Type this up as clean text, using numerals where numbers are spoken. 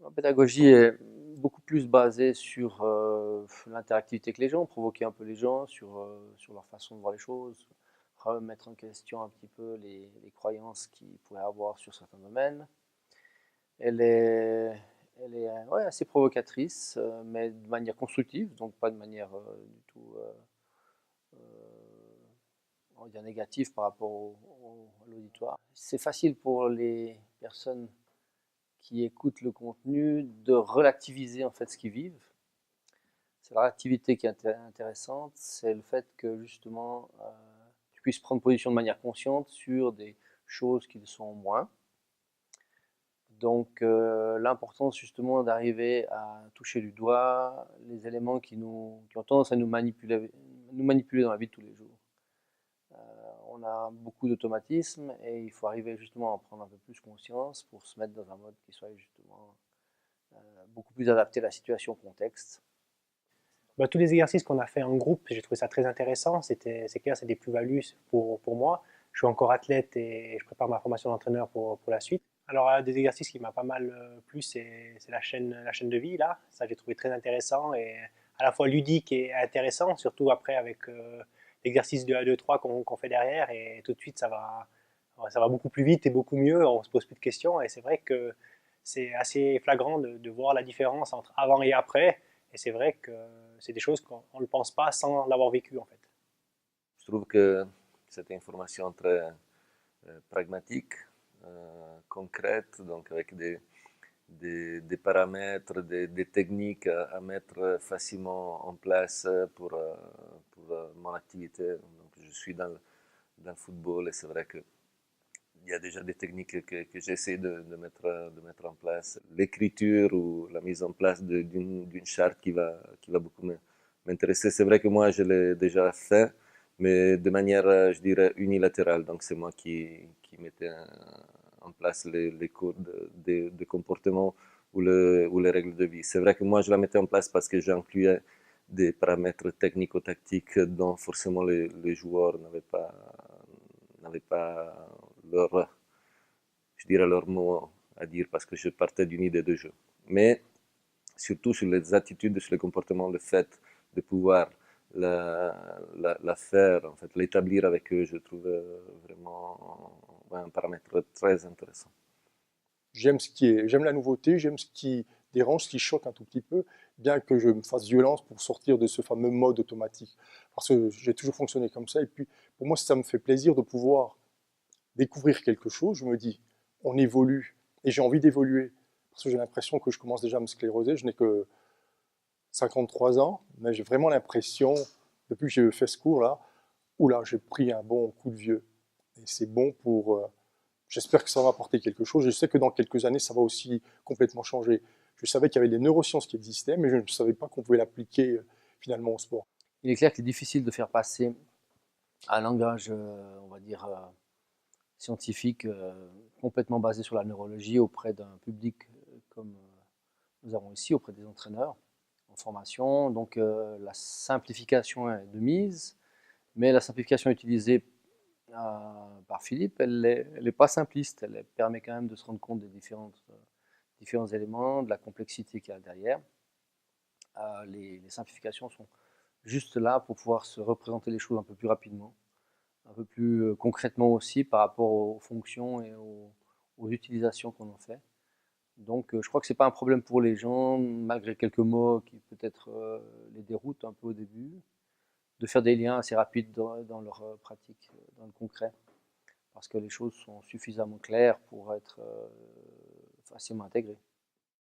La pédagogie est beaucoup plus basée sur l'interactivité avec les gens, provoquer un peu les gens sur leur façon de voir les choses, remettre en question un petit peu les croyances qu'ils pourraient avoir sur certains domaines. Elle est, ouais, assez provocatrice, mais de manière constructive, donc pas de manière du tout on va dire négative par rapport à l'auditoire. C'est facile pour les personnes qui écoutent le contenu de relativiser en fait ce qu'ils vivent. C'est la réactivité qui est intéressante, c'est le fait que justement tu puisses prendre position de manière consciente sur des choses qui le sont moins. Donc l'importance justement d'arriver à toucher du doigt les éléments qui ont tendance à nous manipuler dans la vie de tous les jours. On a beaucoup d'automatismes et il faut arriver justement à en prendre un peu plus conscience pour se mettre dans un mode qui soit justement beaucoup plus adapté à la situation, au contexte. Bah, tous les exercices qu'on a fait en groupe, j'ai trouvé ça très intéressant. C'est clair, c'est des plus-values pour moi. Je suis encore athlète et je prépare ma formation d'entraîneur pour la suite. Alors, un des exercices qui m'a pas mal plu, c'est la chaîne de vie, là. Ça, j'ai trouvé très intéressant et à la fois ludique et intéressant, surtout après avec l'exercice de 1, 2, 3 qu'on fait derrière. Et tout de suite, ça va beaucoup plus vite et beaucoup mieux. On se pose plus de questions. Et c'est vrai que c'est assez flagrant de voir la différence entre avant et après. Et c'est vrai que c'est des choses qu'on ne pense pas sans l'avoir vécu en fait. Je trouve que c'était une formation très pragmatique, concrète, donc avec des paramètres, des techniques à mettre facilement en place pour mon activité. Donc, je suis dans le football et c'est vrai que il y a déjà des techniques que j'essaie de mettre en place. L'écriture ou la mise en place d'une charte qui va beaucoup m'intéresser. C'est vrai que moi, je l'ai déjà fait, mais de manière, je dirais, unilatérale. Donc, c'est moi qui mettais en place les codes de comportement ou les règles de vie. C'est vrai que moi, je la mettais en place parce que j'incluais des paramètres technico-tactiques dont forcément les joueurs n'avaient pas leur, je dirais leur mot à dire parce que je partais d'une idée de jeu. Mais surtout sur les attitudes, sur les comportements, le fait de pouvoir la faire, en fait, l'établir avec eux, je trouve vraiment un paramètre très intéressant. J'aime la nouveauté, j'aime ce qui dérange, ce qui choque un tout petit peu, bien que je me fasse violence pour sortir de ce fameux mode automatique. Parce que j'ai toujours fonctionné comme ça. Et puis, pour moi, ça me fait plaisir de pouvoir découvrir quelque chose. Je me dis, on évolue et j'ai envie d'évoluer. Parce que j'ai l'impression que je commence déjà à me scléroser. Je n'ai que 53 ans, mais j'ai vraiment l'impression, depuis que j'ai fait ce cours-là, oula, j'ai pris un bon coup de vieux. Et c'est bon pour. J'espère que ça va apporter quelque chose. Je sais que dans quelques années, ça va aussi complètement changer. Je savais qu'il y avait des neurosciences qui existaient, mais je ne savais pas qu'on pouvait l'appliquer finalement au sport. Il est clair qu'il est difficile de faire passer un langage, on va dire, scientifique complètement basé sur la neurologie auprès d'un public comme nous avons ici, auprès des entraîneurs en formation. Donc la simplification est de mise, mais la simplification utilisée par Philippe, elle n'est pas simpliste, elle permet quand même de se rendre compte des différents éléments, de la complexité qu'il y a derrière. Les simplifications sont juste là pour pouvoir se représenter les choses un peu plus rapidement, un peu plus concrètement aussi par rapport aux fonctions et aux utilisations qu'on en fait. Donc je crois que ce n'est pas un problème pour les gens, malgré quelques mots qui peut-être les déroutent un peu au début, de faire des liens assez rapides dans leur pratique, dans le concret, parce que les choses sont suffisamment claires pour être facilement intégrées.